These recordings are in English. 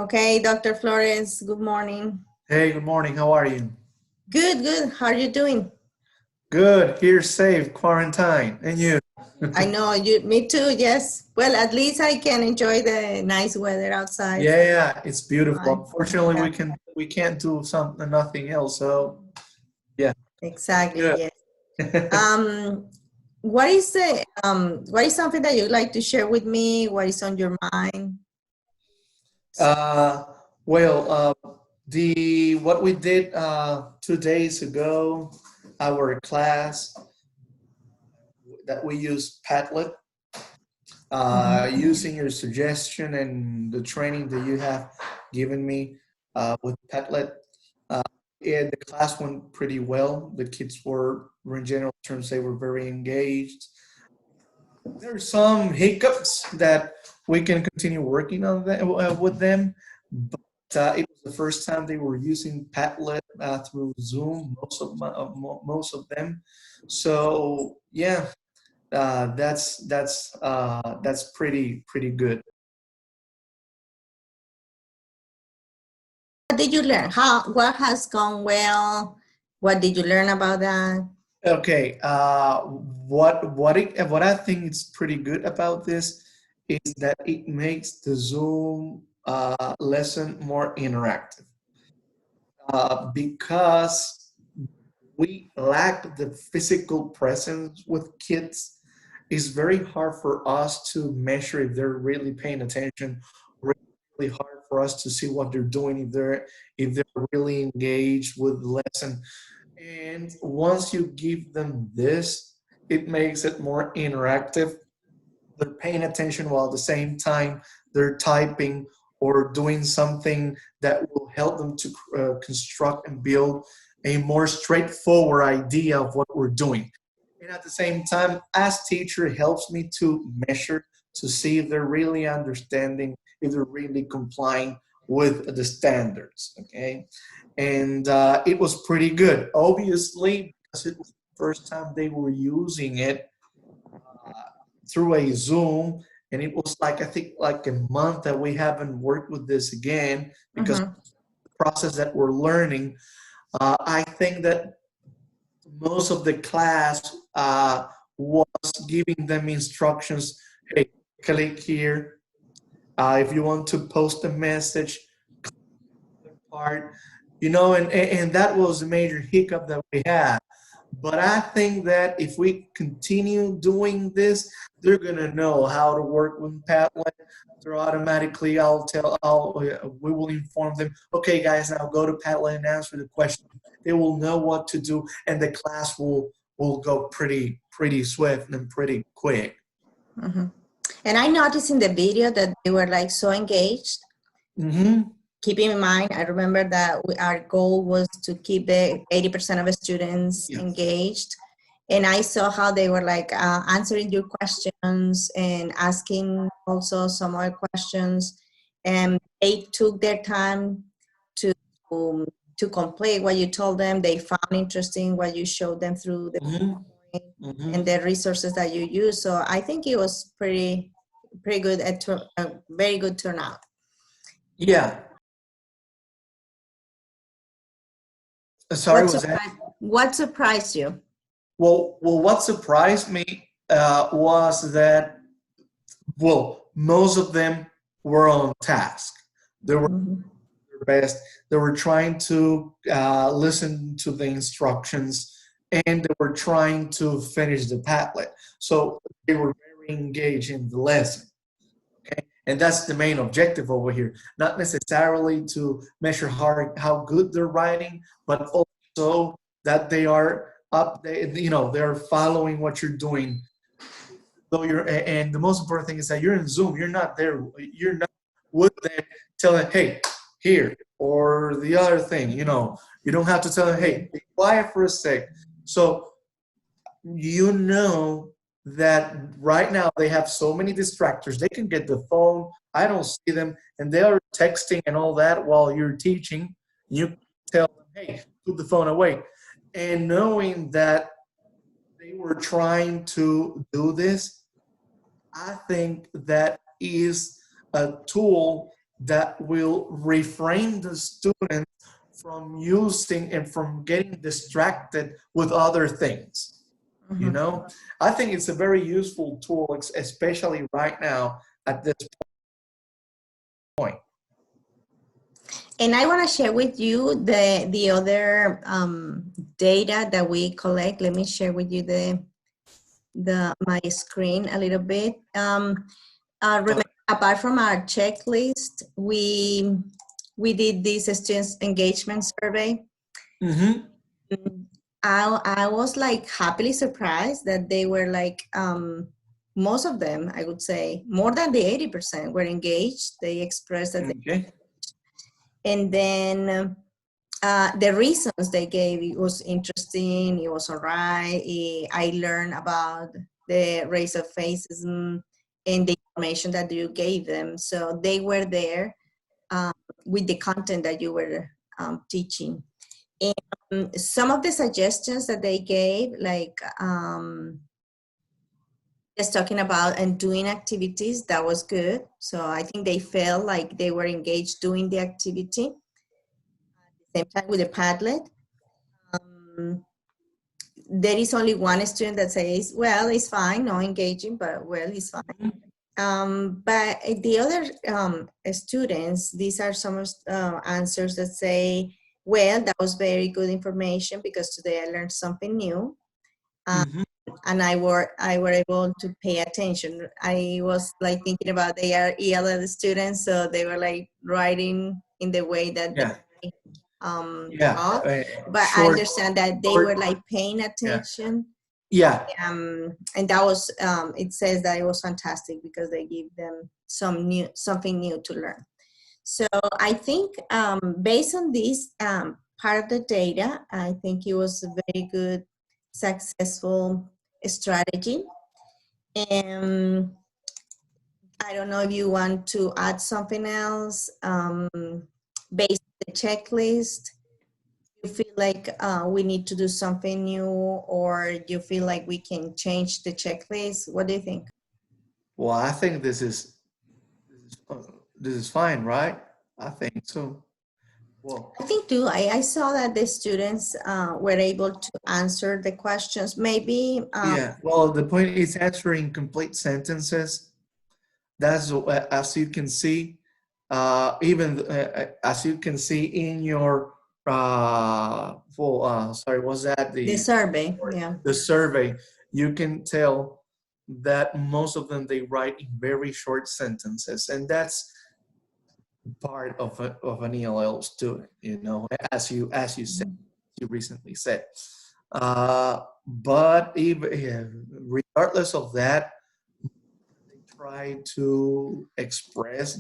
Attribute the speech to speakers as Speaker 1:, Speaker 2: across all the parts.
Speaker 1: Okay, Dr. Flores, good morning.
Speaker 2: Hey, good morning. How are you?
Speaker 1: Good, good. How are you doing?
Speaker 2: Good. Here, safe, quarantine. And you?
Speaker 1: I know me too, yes. Well, at least I can enjoy the nice weather outside.
Speaker 2: Yeah, it's beautiful.
Speaker 1: Fine.
Speaker 2: Unfortunately,
Speaker 1: Yeah,
Speaker 2: we can't do something nothing else. So yeah,
Speaker 1: exactly,
Speaker 2: good.
Speaker 1: yes. Um, what is something that you'd like to share with me? What is on your mind?
Speaker 2: uh, well, the what we did 2 days ago, our class that we used Padlet.
Speaker 1: Mhm.
Speaker 2: Using your suggestion and the training that you have given me with Padlet. Uh, yeah, the class went pretty well. The kids were in general terms, they were very engaged. There are some hiccups that we can continue working on with them, but it was the first time they were using Padlet through Zoom. Most of them. So yeah, that's pretty good.
Speaker 1: What did you learn? What has gone well? What did you learn about that?
Speaker 2: Okay, what I think is pretty good about this is that it makes the Zoom lesson more interactive because we lack the physical presence with kids. It's very hard for us to measure if they're really paying attention. Really hard for us to see what they're doing if they're really engaged with the lesson. And once you give them this, it makes it more interactive. They're paying attention while at the same time they're typing or doing something that will help them to construct and build a more straightforward idea of what we're doing. And at the same time, as teacher, it helps me to measure to see if they're really understanding, if they're really complying with the standards. Okay, and it was pretty good. Obviously, because it was the first time they were using it through a Zoom, and it was like I think like a month that we haven't worked with this again because
Speaker 1: Mhm.
Speaker 2: the process that we're learning. I think that most of the class was giving them instructions. Hey, click here. If you want to post a message, part, and that was a major hiccup that we had. But I think that if we continue doing this, they're gonna know how to work with Padlet. So automatically, we will inform them. Okay, guys, now go to Padlet and answer the question. They will know what to do, and the class will go pretty swift and pretty quick.
Speaker 1: Mhm. And I noticed in the video that they were like so engaged.
Speaker 2: Hmm.
Speaker 1: Keeping in mind, I remember that our goal was to keep the 80% of the students
Speaker 2: Yeah.
Speaker 1: engaged. And I saw how they were like answering your questions and asking also some other questions. And they took their time to um, to complete what you told them. They found interesting what you showed them through the
Speaker 2: Hmm.
Speaker 1: and
Speaker 2: Hmm.
Speaker 1: the resources that you use. So I think it was pretty good, a very good turnout.
Speaker 2: Yeah. Sorry,
Speaker 1: What
Speaker 2: was that?
Speaker 1: surprised what surprised you?
Speaker 2: What surprised me was that most of them were on task. They were
Speaker 1: Mhm.
Speaker 2: their best. They were trying to listen to the instructions, and they were trying to finish the Padlet. So they were very engaged in the lesson. Okay, and that's the main objective over here. Not necessarily to measure how good they're writing, but also that they are up. They're following what you're doing. Though and the most important thing is that you're in Zoom. You're not there. You're not with them telling, hey, here, or the other thing. You don't have to tell them, hey, be quiet for a sec. So you know that right now they have so many distractors. They can get the phone. I don't see them, and they are texting and all that while you're teaching. You tell them, hey, put the phone away. And knowing that they were trying to do this, I think that is a tool that will refrain the students from using and from getting distracted with other things. You
Speaker 1: Mhm.
Speaker 2: know, I think it's a very useful tool, especially right now at this point.
Speaker 1: And I want to share with you the other data that we collect. Let me share with you the my screen a little bit. Remember, apart from our checklist, we did this students engagement survey.
Speaker 2: Mm-hmm.
Speaker 1: I was like happily surprised that they were like most of them, I would say more than the 80% were engaged. They expressed that
Speaker 2: Okay.
Speaker 1: and then the reasons they gave, it was interesting, it was all right. I learned about the race of racism and the information that you gave them. So they were there with the content that you were teaching. And some of the suggestions that they gave, like just talking about and doing activities, that was good. So I think they felt like they were engaged doing the activity. Same time with the Padlet. Um, there is only one student that says, well, it's fine, no engaging, but well, it's fine. But the other students, these are some answers that say, well, that was very good information because today I learned something new.
Speaker 2: Mm-hmm.
Speaker 1: And I were able to pay attention. I was like thinking about they are ELL students, so they were like writing in the way that
Speaker 2: Yeah.
Speaker 1: they
Speaker 2: Yeah.
Speaker 1: taught. But I
Speaker 2: Short.
Speaker 1: understand that they
Speaker 2: Short.
Speaker 1: were like paying
Speaker 2: Yeah.
Speaker 1: attention.
Speaker 2: Yeah.
Speaker 1: And that was it says that it was fantastic because they give them something new to learn. So I think based on this part of the data, I think it was a very good, successful strategy. And I don't know if you want to add something else based on the checklist. You feel like we need to do something new, or you feel like we can change the checklist? What do you think?
Speaker 2: Well, I think this is fine, right? I think so. Well,
Speaker 1: I think too. I saw that the students were able to answer the questions. Maybe
Speaker 2: yeah. Well, the point is answering complete sentences. That's as you can see, even as you can see in your sorry, was that
Speaker 1: the survey, yeah.
Speaker 2: the survey? You can tell that most of them they write in very short sentences, and that's part of an ELL student. You know, as you said,
Speaker 1: Mhm.
Speaker 2: you recently said. But even yeah, regardless of that, they try to express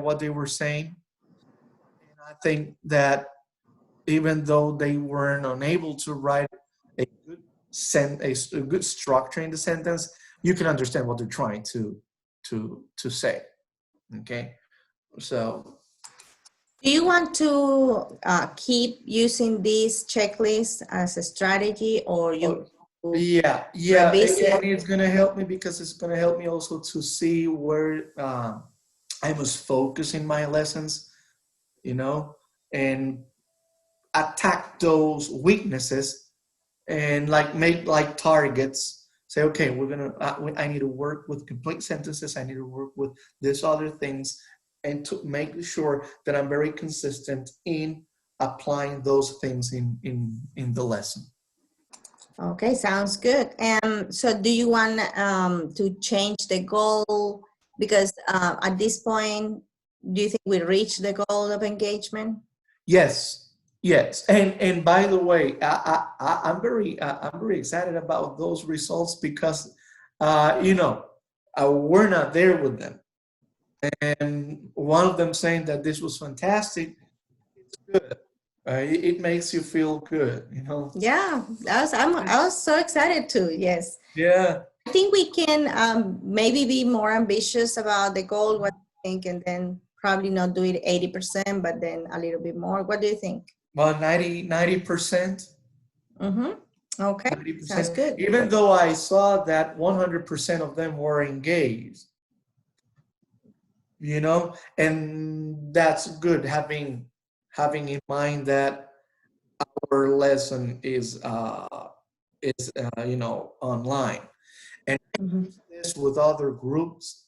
Speaker 2: what they were saying. And I think that even though they weren't unable to write a good a good structure in the sentence, you can understand what they're trying to say. Okay, so
Speaker 1: Do you want to keep using this checklist as a strategy, or you
Speaker 2: oh, yeah, yeah, and
Speaker 1: revisit?
Speaker 2: it's gonna help me because it's gonna help me also to see where I must focus in my lessons, you know, and attack those weaknesses and like make like targets. Say, okay, I need to work with complete sentences. I need to work with this other things, and to make sure that I'm very consistent in applying those things in the lesson.
Speaker 1: Okay, sounds good. So do you want to change the goal? Because at this point, do you think we reached the goal of engagement?
Speaker 2: Yes, yes, and by the way, I'm very excited about those results because you know we're not there with them, and one of them saying that this was fantastic. It's good. It makes you feel good, you know.
Speaker 1: Yeah, I was so excited too. Yes.
Speaker 2: Yeah.
Speaker 1: I think we can maybe be more ambitious about the goal, what do you think, and then probably not do it 80%, but then a little bit more. What do you think?
Speaker 2: Well, 90%,
Speaker 1: Mm-hmm. Okay, sounds
Speaker 2: 90%.
Speaker 1: good.
Speaker 2: Even though I saw that 100% of them were engaged, and that's good, having in mind that our lesson is online, and
Speaker 1: Mhm.
Speaker 2: this with other groups,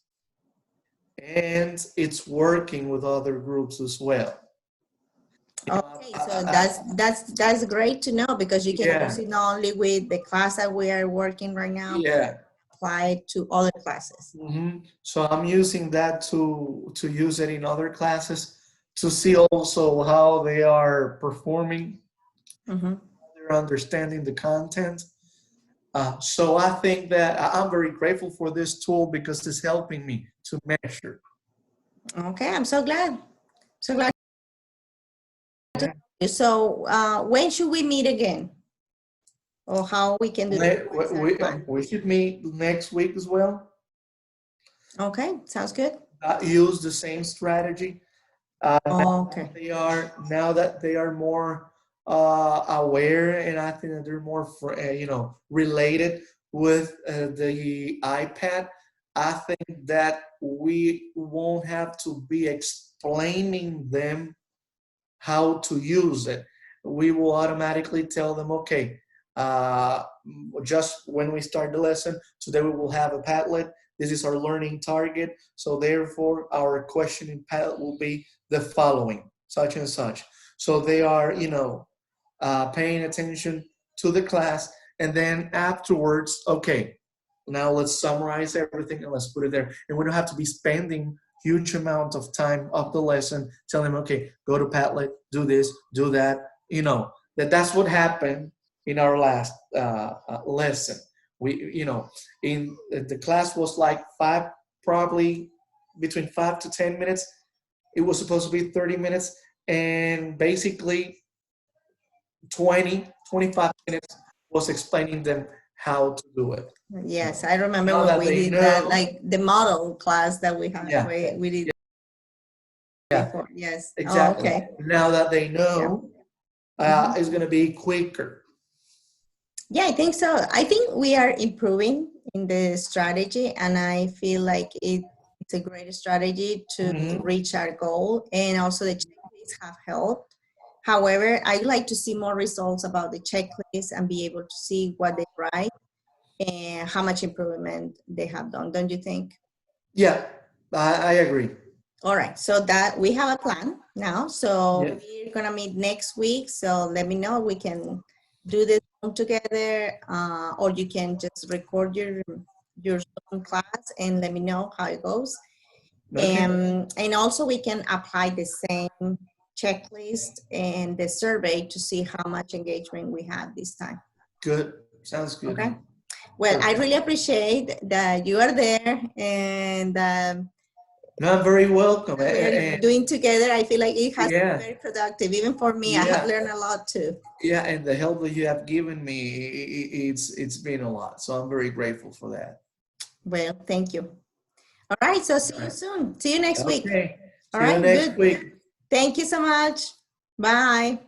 Speaker 2: and it's working with other groups as well.
Speaker 1: Okay, so that's great to know, because you can use
Speaker 2: Yeah,
Speaker 1: it not only with the class that we are working right now, but
Speaker 2: yeah.
Speaker 1: apply it to other classes.
Speaker 2: So I'm using that to use it in other classes, to see also how they are performing,
Speaker 1: Hmm.
Speaker 2: they're understanding the content. So I think that I'm very grateful for this tool because it's helping me to measure.
Speaker 1: Okay, I'm so glad. So glad.
Speaker 2: Yeah.
Speaker 1: So when should we meet again, or how we can do this? What is our plan?
Speaker 2: We should meet next week as well.
Speaker 1: Okay, sounds good.
Speaker 2: Use the same strategy.
Speaker 1: Okay.
Speaker 2: Now that they are more aware, and I think that they're more related with the iPad. I think that we won't have to be explaining them how to use it. We will automatically tell them, okay, uh, just when we start the lesson, today we will have a Padlet. This is our learning target. So therefore, our question in Padlet will be the following, such and such. So they are, paying attention to the class. And then afterwards, okay, now let's summarize everything and let's put it there. And we don't have to be spending huge amount of time of the lesson telling them, okay, go to Padlet, do this, do that. That's what happened in our last lesson. In the class was like probably between 5 to 10 minutes. It was supposed to be 30 minutes, and basically 20, 25 minutes was explaining them how to do it.
Speaker 1: Yes, I remember
Speaker 2: Now
Speaker 1: when
Speaker 2: that
Speaker 1: we
Speaker 2: they
Speaker 1: did that,
Speaker 2: know,
Speaker 1: like the model class that we had,
Speaker 2: yeah,
Speaker 1: we did
Speaker 2: yeah,
Speaker 1: before. Yes. Oh,
Speaker 2: exactly.
Speaker 1: okay.
Speaker 2: Now that they
Speaker 1: Yeah.
Speaker 2: know,
Speaker 1: Mhm.
Speaker 2: it's going to be quicker.
Speaker 1: Yeah, I think so. I think we are improving in the strategy, and I feel like it's a great strategy to
Speaker 2: Hmm.
Speaker 1: reach our goal. And also, the checklists have helped. However, I'd like to see more results about the checklist and be able to see what they write and how much improvement they have done. Don't you think?
Speaker 2: Yeah, I agree.
Speaker 1: All right, so that we have a plan now. So
Speaker 2: Yeah.
Speaker 1: we're gonna meet next week. So let me know. We can do this together, or you can just record your Zoom class and let me know how it goes.
Speaker 2: Okay.
Speaker 1: And also we can apply the same checklist and the survey to see how much engagement we had this time.
Speaker 2: Good. Sounds good.
Speaker 1: Okay. Well, I
Speaker 2: Perfect.
Speaker 1: really appreciate that you are there, and
Speaker 2: No, I'm very welcome.
Speaker 1: that we are doing together. I feel like it has been
Speaker 2: Yeah,
Speaker 1: very productive. Even for me, I have
Speaker 2: yeah,
Speaker 1: learned a lot too.
Speaker 2: yeah. And the help that you have given me, it's been a lot. So I'm very grateful for that.
Speaker 1: Well, thank you. All right, so
Speaker 2: All
Speaker 1: see you
Speaker 2: right.
Speaker 1: soon. See you next week.
Speaker 2: Okay.
Speaker 1: All
Speaker 2: See you
Speaker 1: right,
Speaker 2: next
Speaker 1: good.
Speaker 2: week.
Speaker 1: Thank you so much. Bye.